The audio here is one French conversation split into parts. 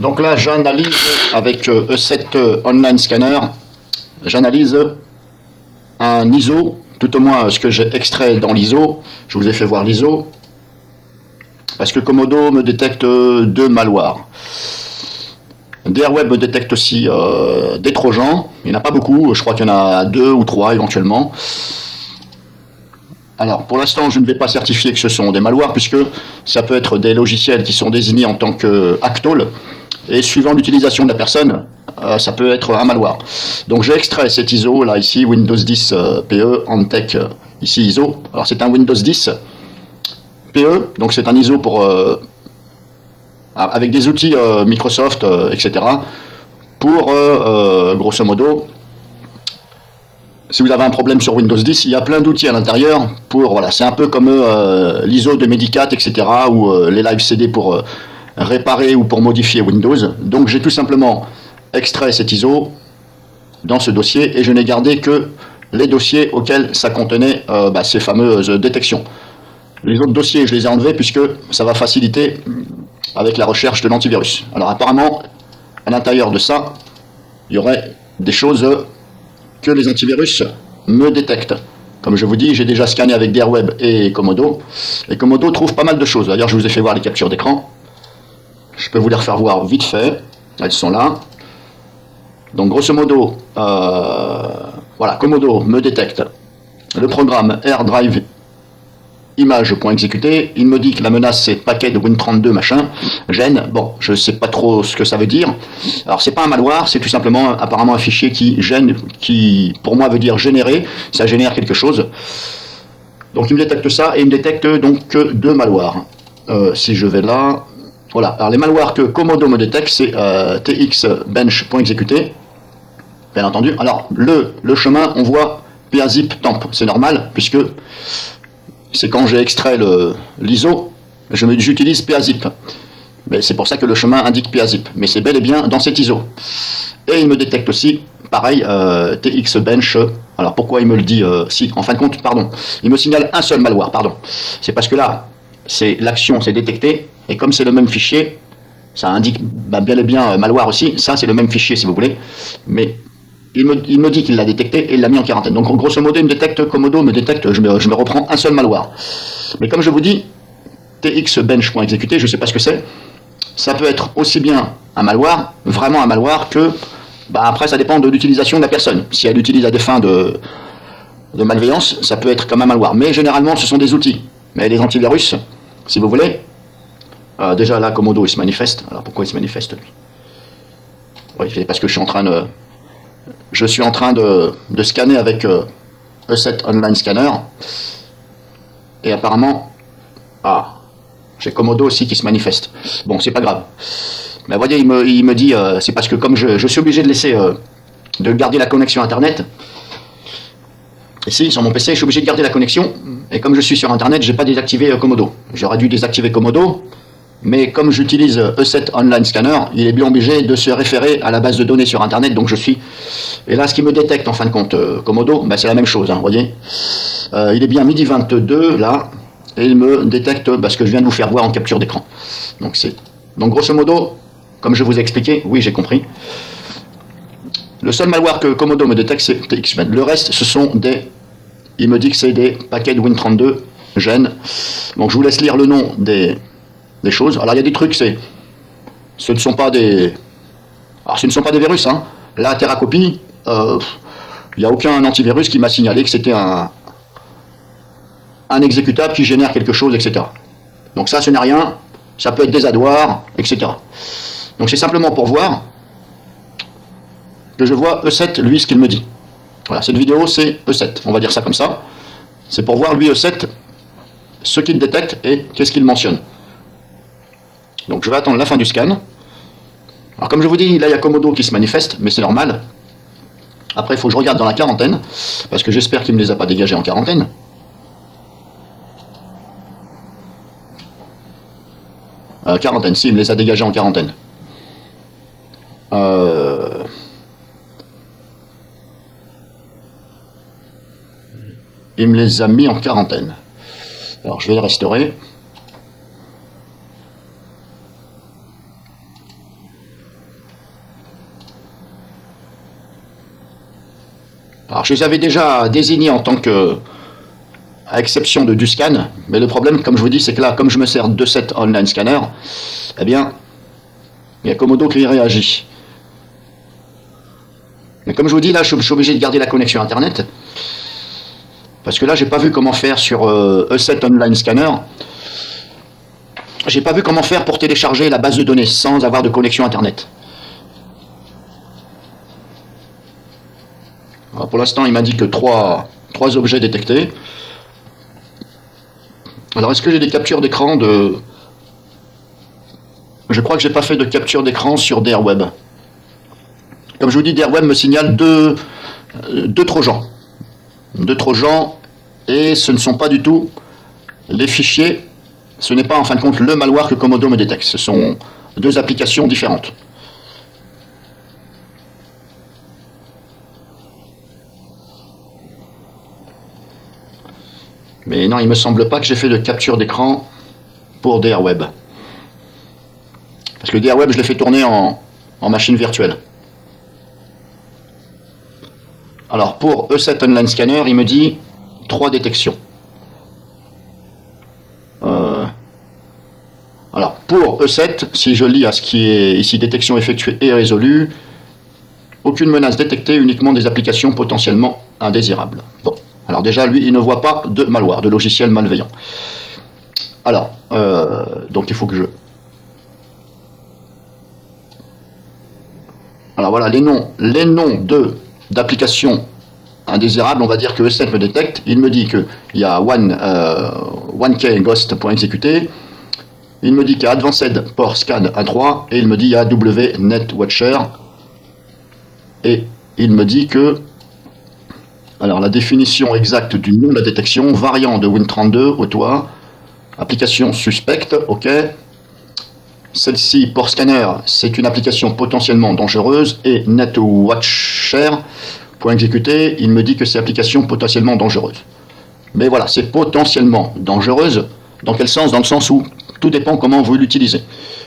Donc là, j'analyse avec E7 Online Scanner, j'analyse un ISO, tout au moins ce que j'ai extrait dans l'ISO. Je vous ai fait voir l'ISO, parce que Komodo me détecte deux malwares. DRWeb me détecte aussi des trojans, il n'y en a pas beaucoup, je crois qu'il y en a 2 ou 3 éventuellement. Alors, pour l'instant, je ne vais pas certifier que ce sont des malwares, puisque ça peut être des logiciels qui sont désignés en tant qu'actol, et suivant l'utilisation de la personne, ça peut être un malware. Donc j'ai extrait cet ISO, là, ici, Windows 10 PE, Antec, ici ISO. Alors c'est un Windows 10 PE, donc c'est un ISO pour, avec des outils Microsoft, etc., pour, grosso modo, si vous avez un problème sur Windows 10, il y a plein d'outils à l'intérieur pour, voilà, c'est un peu comme l'ISO de Medicat, etc., ou les live CD pour réparer ou pour modifier Windows. Donc j'ai tout simplement extrait cet ISO dans ce dossier et je n'ai gardé que les dossiers auxquels ça contenait ces fameuses détections. Les autres dossiers, je les ai enlevés puisque ça va faciliter avec la recherche de l'antivirus. Alors apparemment, à l'intérieur de ça, il y aurait des choses que les antivirus me détectent. Comme je vous dis, j'ai déjà scanné avec DRWeb et Komodo. Et Komodo trouve pas mal de choses. D'ailleurs, je vous ai fait voir les captures d'écran. Je peux vous les refaire voir vite fait. Elles sont là. Donc, grosso modo, voilà, Komodo me détecte le programme AirDrive image.exécuter. Il me dit que la menace c'est paquet de Win32 machin, gêne. Bon, je sais pas trop ce que ça veut dire. Alors c'est pas un malware, c'est tout simplement apparemment un fichier qui gêne, qui pour moi veut dire générer, ça génère quelque chose. Donc il me détecte ça et il me détecte donc que deux malwares. Si je vais là, voilà. Alors les malwares que Komodo me détecte c'est txbench.exécuter, bien entendu. Alors le chemin on voit PAZIP temp, c'est normal puisque c'est quand j'ai extrait l'ISO, j'utilise PAZIP. Mais c'est pour ça que le chemin indique PAZIP. Mais c'est bel et bien dans cet ISO. Et il me détecte aussi, pareil, TXBench. Alors pourquoi il me le dit si, en fin de compte, pardon. Il me signale un seul malware, pardon. C'est parce que là, l'action s'est détectée, et comme c'est le même fichier, ça indique bel et bien malware aussi. Ça, c'est le même fichier si vous voulez. Mais il me dit qu'il l'a détecté et il l'a mis en quarantaine. Donc grosso modo, il me détecte, Komodo me détecte, je me reprends un seul malware. Mais comme je vous dis, txbench.exécuter, je ne sais pas ce que c'est. Ça peut être aussi bien un malware, vraiment un malware, que après ça dépend de l'utilisation de la personne. Si elle l'utilise à des fins de malveillance, ça peut être comme un malware. Mais généralement, ce sont des outils. Mais les antivirus, si vous voulez, déjà là, Komodo, il se manifeste. Alors pourquoi il se manifeste lui? Oui, parce que je suis en train de scanner avec E7 Online Scanner. Et apparemment, j'ai Komodo aussi qui se manifeste. Bon, c'est pas grave. Mais vous voyez, il me dit, c'est parce que comme je suis obligé de laisser, de garder la connexion Internet, ici, sur mon PC, je suis obligé de garder la connexion, et comme je suis sur Internet, j'ai pas désactivé Komodo. J'aurais dû désactiver Komodo, mais comme j'utilise E7 Online Scanner, il est bien obligé de se référer à la base de données sur Internet, donc je suis... Et là, ce qui me détecte, en fin de compte, Komodo, c'est la même chose, vous voyez. Il est bien midi 22, là, et il me détecte ce que je viens de vous faire voir en capture d'écran. Donc grosso modo, comme je vous ai expliqué, oui, j'ai compris. Le seul malware que Komodo me détecte, c'est TXBench. Le reste, ce sont des... Il me dit que c'est des paquets de Win32, gêne. Donc je vous laisse lire le nom des choses. Alors il y a des trucs, ce ne sont pas des... Alors ce ne sont pas des virus, hein. Là, Terracopy, il n'y a aucun antivirus qui m'a signalé que c'était un exécutable qui génère quelque chose, etc. Donc ça, ce n'est rien. Ça peut être des adwares, etc. Donc c'est simplement pour voir que je vois E7, lui, ce qu'il me dit. Voilà, cette vidéo, c'est E7. On va dire ça comme ça. C'est pour voir, lui, E7, ce qu'il détecte et qu'est-ce qu'il mentionne. Donc je vais attendre la fin du scan. Alors comme je vous dis, là, il y a Komodo qui se manifeste, mais c'est normal. Après, il faut que je regarde dans la quarantaine, parce que j'espère qu'il ne me les a pas dégagés en quarantaine. Quarantaine, si, il me les a dégagés en quarantaine. Il me les a mis en quarantaine. Alors, je vais les restaurer. Alors je les avais déjà désignés en tant que, à exception du scan, mais le problème, comme je vous dis, c'est que là, comme je me sers de cet online scanner, eh bien, il y a Komodo qui réagit. Mais comme je vous dis, là, je suis obligé de garder la connexion Internet, parce que là, j'ai pas vu comment faire sur E7 Online Scanner. J'ai pas vu comment faire pour télécharger la base de données sans avoir de connexion Internet. Alors, pour l'instant, il m'a dit que trois objets détectés. Alors, est-ce que j'ai des captures d'écran de... Je crois que j'ai pas fait de capture d'écran sur DareWeb. Comme je vous dis, DareWeb me signale deux trojans. Deux trojans, et ce ne sont pas du tout les fichiers. Ce n'est pas en fin de compte le malware que Komodo me détecte. Ce sont deux applications différentes. Mais non, il me semble pas que j'ai fait de capture d'écran pour DareWeb. Parce que DareWeb, je l'ai fait tourner en machine virtuelle. Alors pour E7 Online Scanner, il me dit 3 détections. Alors pour E7, si je lis à ce qui est ici détection effectuée et résolue, aucune menace détectée, uniquement des applications potentiellement indésirables. Bon, alors déjà lui, il ne voit pas de malware, de logiciel malveillant. Alors, donc il faut que je... Alors voilà, les noms d'applications indésirables, on va dire que E7 me détecte. Il me dit qu'il y a 1K Ghost.exécuté. Il me dit qu'il y a Advanced Port Scan A3. Et il me dit qu'il y a WNet Watcher. Et il me dit que... Alors la définition exacte du nom de la détection, variant de Win32 au toit, application suspecte, ok. Celle-ci, Port Scanner, c'est une application potentiellement dangereuse. Et NetWatcher, pour exécuter, il me dit que c'est application potentiellement dangereuse. Mais voilà, c'est potentiellement dangereuse. Dans quel sens? Dans le sens où tout dépend comment vous l'utilisez.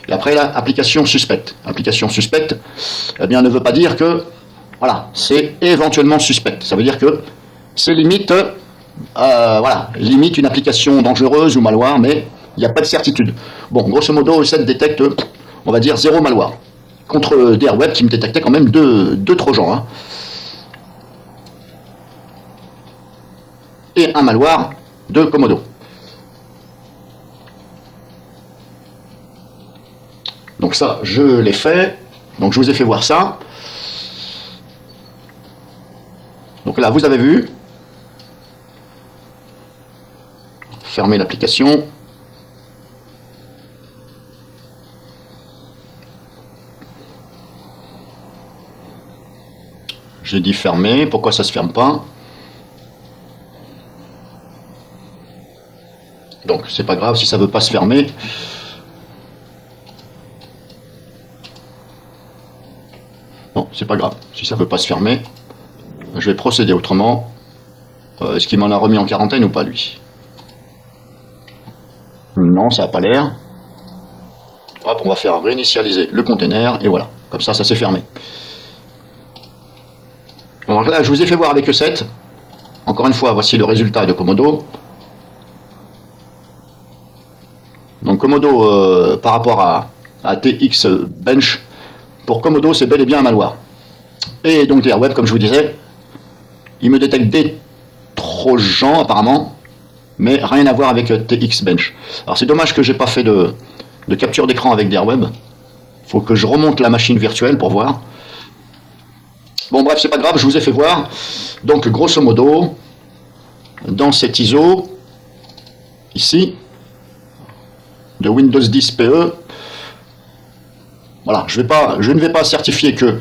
Et après, là, application suspecte. Application suspecte, eh bien, ne veut pas dire que, voilà, c'est éventuellement suspecte. Ça veut dire que c'est limite, voilà, limite une application dangereuse ou malware, mais il n'y a pas de certitude. Bon, grosso modo, E7 détecte, on va dire, 0 malware. Contre DareWeb qui me détectait quand même deux trojans. Hein. Et un malware de Komodo. Donc ça, je l'ai fait. Donc je vous ai fait voir ça. Donc là, vous avez vu. Fermez l'application. J'ai dit fermer. Pourquoi ça ne se ferme pas? Donc c'est pas grave si ça veut pas se fermer. Bon, c'est pas grave si ça veut pas se fermer. Je vais procéder autrement. Est-ce qu'il m'en a remis en quarantaine ou pas lui? Non, ça n'a pas l'air. Hop, on va faire réinitialiser le container et voilà. Comme ça s'est fermé. Donc là, je vous ai fait voir avec E7. Encore une fois, voici le résultat de Komodo. Donc Komodo, par rapport à TX Bench, pour Komodo, c'est bel et bien un malware. Et donc DareWeb, comme je vous disais, il me détecte des trojans apparemment, mais rien à voir avec TX Bench. Alors c'est dommage que j'ai pas fait de capture d'écran avec DareWeb. Il faut que je remonte la machine virtuelle pour voir. Bon bref, c'est pas grave, je vous ai fait voir. Donc grosso modo, dans cet ISO, ici, de Windows 10 PE, voilà, je ne vais pas certifier que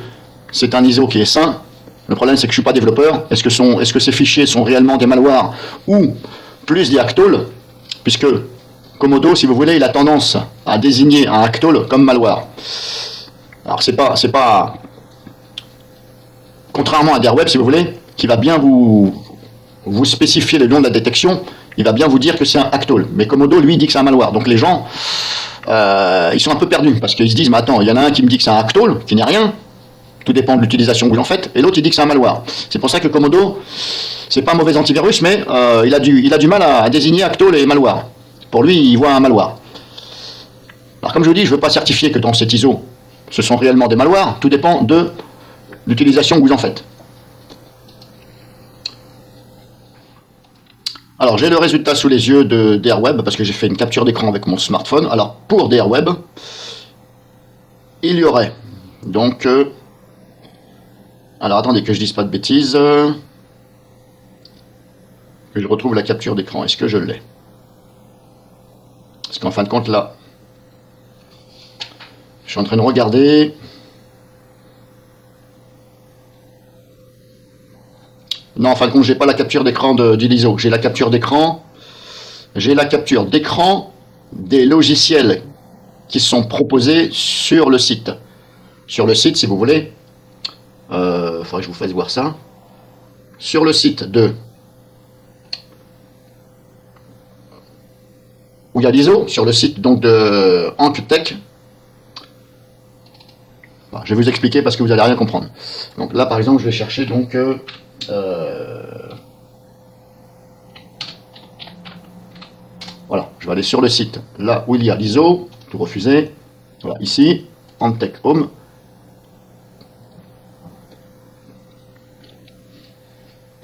c'est un ISO qui est sain. Le problème c'est que je ne suis pas développeur. Est-ce que ces fichiers sont réellement des malwares ou plus des hacktols? Puisque Komodo, si vous voulez, il a tendance à désigner un hacktoll comme malware. Alors c'est pas contrairement à DareWeb, si vous voulez, qui va bien vous spécifier le nom de la détection, il va bien vous dire que c'est un hacktoll. Mais Komodo, lui, dit que c'est un malware. Donc les gens, ils sont un peu perdus, parce qu'ils se disent, mais attends, il y en a un qui me dit que c'est un hacktoll, qui n'est rien, Tout dépend de l'utilisation que vous en faites. Et l'autre, il dit que c'est un malware. C'est pour ça que Komodo, c'est pas un mauvais antivirus, mais il a du mal à désigner Acto les malwares. Pour lui, il voit un malware. Alors comme je vous dis, je ne veux pas certifier que dans cet ISO, ce sont réellement des malwares. Tout dépend de l'utilisation que vous en faites. Alors j'ai le résultat sous les yeux de DRWeb, parce que j'ai fait une capture d'écran avec mon smartphone. Alors pour DRWeb, il y aurait donc... alors attendez que je dise pas de bêtises. Que je retrouve la capture d'écran. Est-ce que je l'ai? Parce qu'en fin de compte là, je suis en train de regarder. Non, en fin de compte, j'ai pas la capture d'écran de l'ISO. J'ai la capture d'écran. J'ai la capture d'écran des logiciels qui sont proposés sur le site. Sur le site, si vous voulez. Faudrait que je vous fasse voir ça. Sur le site de... où il y a l'ISO, sur le site donc de AnkTech. Bon, je vais vous expliquer parce que vous n'allez rien comprendre. Donc là, par exemple, je vais chercher donc... voilà, je vais aller sur le site, là où il y a l'ISO, tout refusé, voilà, ici, AnkTech Home.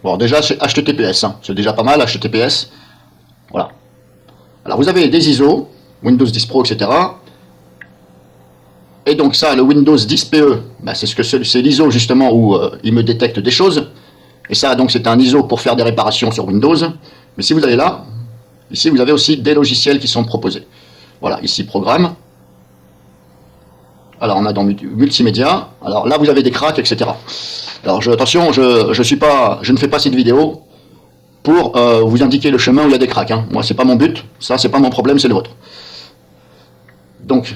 Bon, déjà, c'est HTTPS, hein. C'est déjà pas mal, HTTPS. Voilà. Alors, vous avez des ISO, Windows 10 Pro, etc. Et donc ça, le Windows 10 PE, bah, c'est l'ISO justement où il me détecte des choses. Et ça, donc, c'est un ISO pour faire des réparations sur Windows. Mais si vous allez là, ici, vous avez aussi des logiciels qui sont proposés. Voilà, ici, programme. Alors, on a dans multimédia. Alors là, vous avez des cracks, etc. Alors, attention, je ne fais pas cette vidéo pour vous indiquer le chemin où il y a des cracks. Hein. Moi, c'est pas mon but. Ça, c'est pas mon problème, c'est le vôtre. Donc,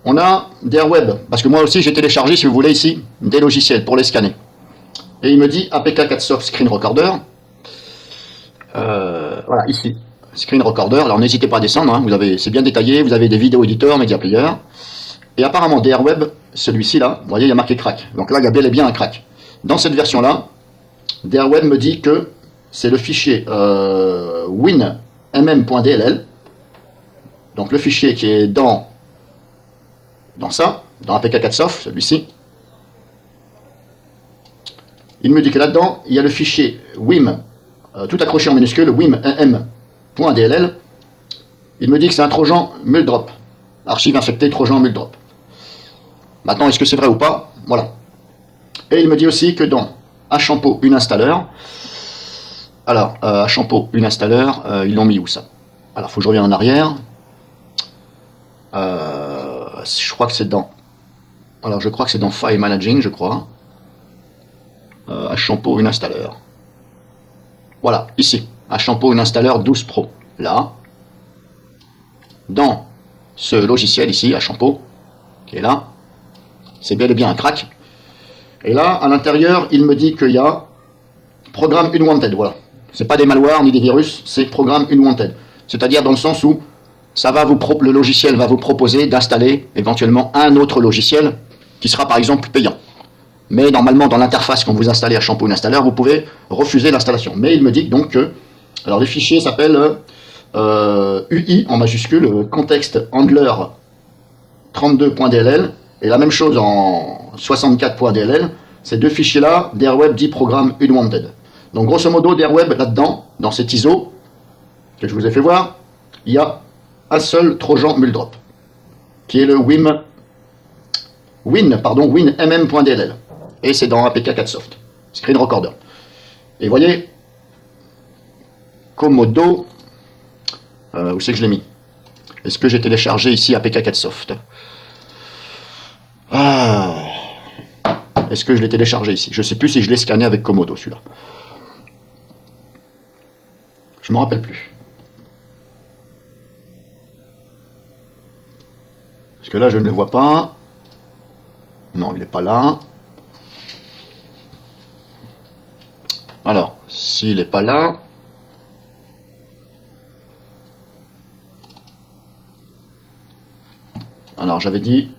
on a DRWeb. Parce que moi aussi, j'ai téléchargé, si vous voulez, ici, des logiciels pour les scanner. Et il me dit APK4Soft Screen Recorder. Voilà, ici. Screen Recorder. Alors, n'hésitez pas à descendre. Hein. C'est bien détaillé. Vous avez des vidéos éditeurs, Media Player. Et apparemment, DRWeb, celui-ci là, vous voyez, il y a marqué crack. Donc là, il y a bel et bien un crack. Dans cette version-là, DRWeb me dit que c'est le fichier winmm.dll. Donc le fichier qui est dans ça, dans APK4Soft, celui-ci. Il me dit que là-dedans, il y a le fichier wim, tout accroché en minuscule, winmm.dll. Il me dit que c'est un trojan muldrop. Archive infectée trojan muldrop. Maintenant, est-ce que c'est vrai ou pas? Voilà. Et il me dit aussi que dans Achampo Uninstalleur, alors, Achampo Uninstalleur, ils l'ont mis où ça? Alors, il faut que je revienne en arrière. Je crois que c'est dans... alors, je crois que c'est dans File Managing, je crois. Achampo Uninstalleur. Voilà, ici. Achampo Uninstalleur 12 Pro. Là. Dans ce logiciel ici, Achampo, qui est là. C'est bel et bien un crack. Et là, à l'intérieur, il me dit qu'il y a programme unwanted. Voilà. C'est pas des malwares ni des virus, c'est programme unwanted. C'est-à-dire dans le sens où le logiciel va vous proposer d'installer éventuellement un autre logiciel qui sera par exemple payant. Mais normalement, dans l'interface, quand vous installez Achampo Uninstalleur, vous pouvez refuser l'installation. Mais il me dit donc que... alors le fichier s'appelle UI en majuscule, context handler 32.dll. Et la même chose en 64.dll, ces deux fichiers-là, DRWeb dit programme unwanted. Donc grosso modo, DRWeb, là-dedans, dans cet ISO, que je vous ai fait voir, il y a un seul trojan muldrop, qui est le winmm.dll. Et c'est dans APK4Soft, Screen Recorder. Et vous voyez, Komodo, où c'est que je l'ai mis? Est-ce que j'ai téléchargé ici APK4Soft? Est-ce que je l'ai téléchargé ici? Je ne sais plus si je l'ai scanné avec Komodo, celui-là. Je ne me rappelle plus. Parce que là, je ne le vois pas. Non, il n'est pas là. Alors, s'il n'est pas là... alors, j'avais dit...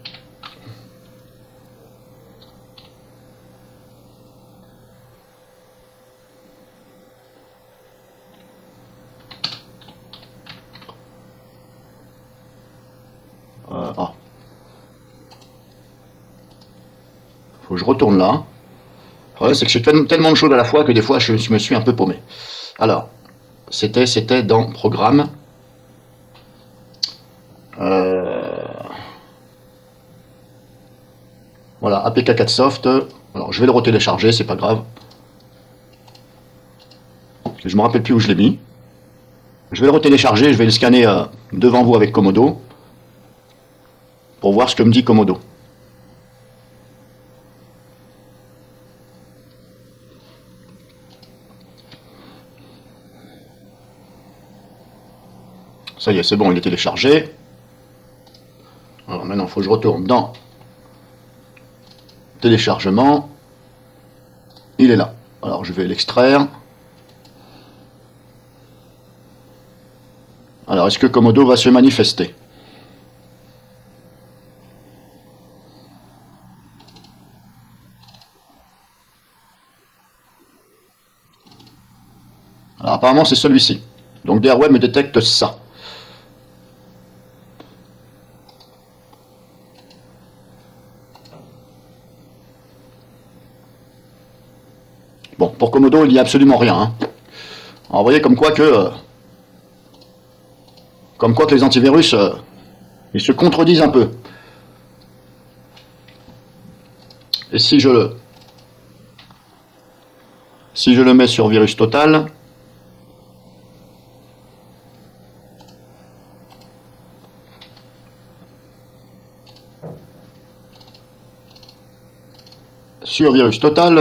faut que je retourne là. Le problème, c'est que je fais tellement de choses à la fois que des fois, je me suis un peu paumé. Alors, c'était dans Programme. Voilà, APK4Soft. Alors, je vais le retélécharger, c'est pas grave. Je me rappelle plus où je l'ai mis. Je vais le retélécharger, je vais le scanner devant vous avec Komodo pour voir ce que me dit Komodo. Ça y est, c'est bon, il est téléchargé. Alors maintenant, il faut que je retourne dans téléchargement. Il est là. Alors je vais l'extraire. Alors, est-ce que Komodo va se manifester? Alors, apparemment, c'est celui-ci. Donc, DRWeb me détecte ça. Bon, pour Komodo, il n'y a absolument rien. Hein. Alors, vous voyez comme quoi que les antivirus, ils se contredisent un peu. Et si je le mets sur virus total,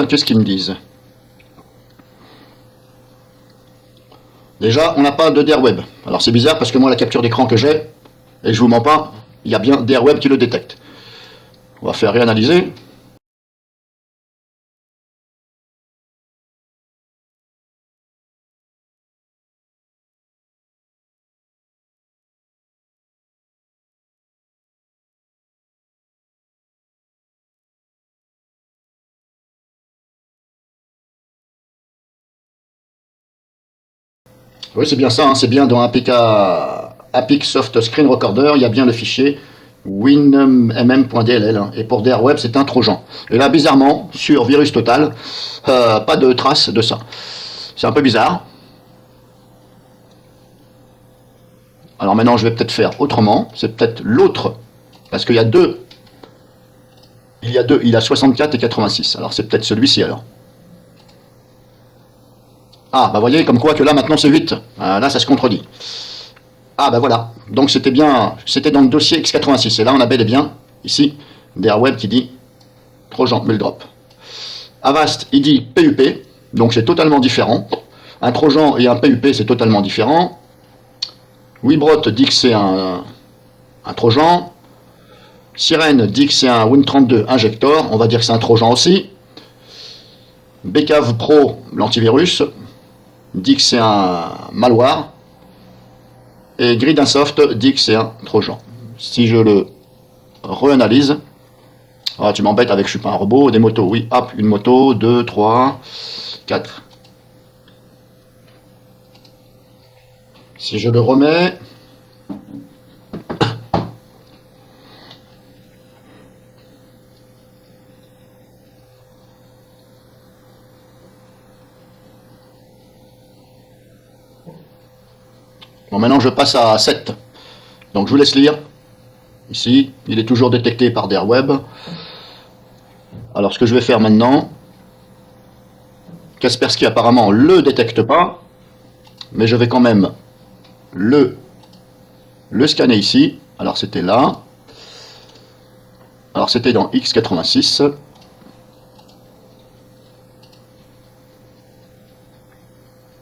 qu'est-ce qu'ils me disent? Déjà, on n'a pas de DRWeb. Alors c'est bizarre parce que moi, la capture d'écran que j'ai, et je vous mens pas, il y a bien DRWeb qui le détecte. On va faire réanalyser. Oui, c'est bien ça, hein, c'est bien dans APK Soft Screen Recorder, il y a bien le fichier winmm.dll, hein, et pour DRWeb, c'est un trojan. Et là, bizarrement, sur Virus Total, pas de trace de ça. C'est un peu bizarre. Alors maintenant, je vais peut-être faire autrement, c'est peut-être l'autre, parce qu'il y a deux. Il y a 64 et 86, alors c'est peut-être celui-ci alors. Ah, bah voyez, comme quoi que là, maintenant, c'est 8. Là, ça se contredit. Ah, bah voilà. Donc, c'était dans le dossier x86. Et là, on a bel et bien, ici, DRWeb qui dit Trojan, Muldrop. Avast, il dit PUP. Donc, c'est totalement différent. Un Trojan et un PUP, c'est totalement différent. Wibrot dit que c'est un Trojan. Sirène dit que c'est un Win32 Injector. On va dire que c'est un Trojan aussi. Bcav Pro, l'antivirus, dit que c'est un malware. Et Gridinsoft dit que c'est un trojan. Si je le reanalyse, ah, tu m'embêtes avec je suis pas un robot, des motos, oui, hop, une moto, 2, 3, 4. Si je le remets, bon, maintenant je passe à 7. Donc je vous laisse lire. Ici, il est toujours détecté par DRWeb. Alors ce que je vais faire maintenant, Kaspersky apparemment le détecte pas, mais je vais quand même le scanner ici. Alors c'était là. Alors c'était dans x86.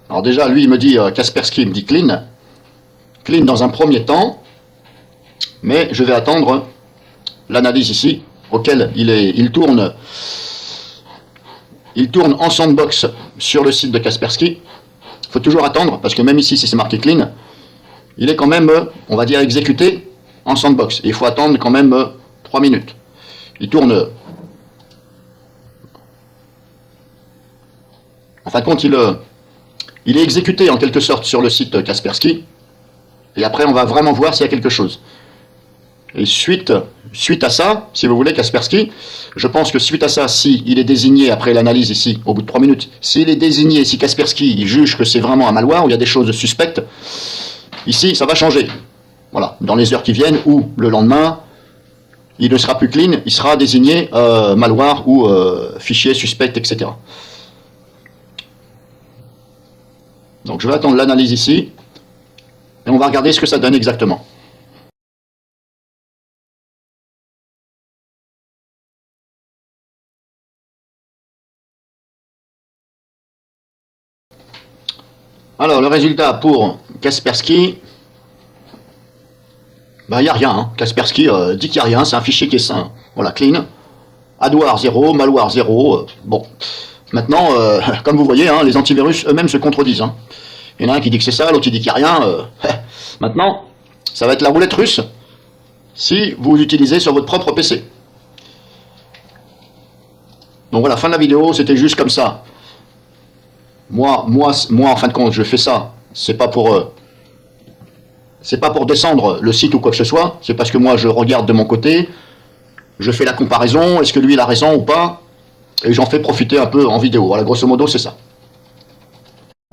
Alors déjà, lui, il me dit, Kaspersky me dit clean. Clean dans un premier temps, mais je vais attendre l'analyse ici, auquel il tourne en sandbox sur le site de Kaspersky. Il faut toujours attendre, parce que même ici, si c'est marqué clean, il est quand même, on va dire, exécuté en sandbox. Et il faut attendre quand même 3 minutes. Il tourne... En fin de compte, il est exécuté en quelque sorte sur le site Kaspersky. Et après, on va vraiment voir s'il y a quelque chose. Et suite à ça, si vous voulez, Kaspersky, je pense que suite à ça, si il est désigné, après l'analyse ici, au bout de 3 minutes, s'il est désigné, si Kaspersky il juge que c'est vraiment un malware, où il y a des choses suspectes, ici, ça va changer. Voilà, dans les heures qui viennent, ou le lendemain, il ne sera plus clean, il sera désigné malware ou fichier suspect, etc. Donc je vais attendre l'analyse ici, et on va regarder ce que ça donne exactement. Alors, le résultat pour Kaspersky, il n'y a rien. Hein. Kaspersky dit qu'il n'y a rien, c'est un fichier qui est sain. Voilà, clean. Adware 0, malware 0. Bon, maintenant, comme vous voyez, hein, les antivirus eux-mêmes se contredisent. Hein. Il y en a un qui dit que c'est ça, l'autre qui dit qu'il n'y a rien. Maintenant, ça va être la roulette russe si vous utilisez sur votre propre PC. Donc voilà, fin de la vidéo, c'était juste comme ça. Moi, en fin de compte, je fais ça. C'est pas pour descendre le site ou quoi que ce soit. C'est parce que moi, je regarde de mon côté. Je fais la comparaison. Est-ce que lui, il a raison ou pas? Et j'en fais profiter un peu en vidéo. Voilà, grosso modo, c'est ça.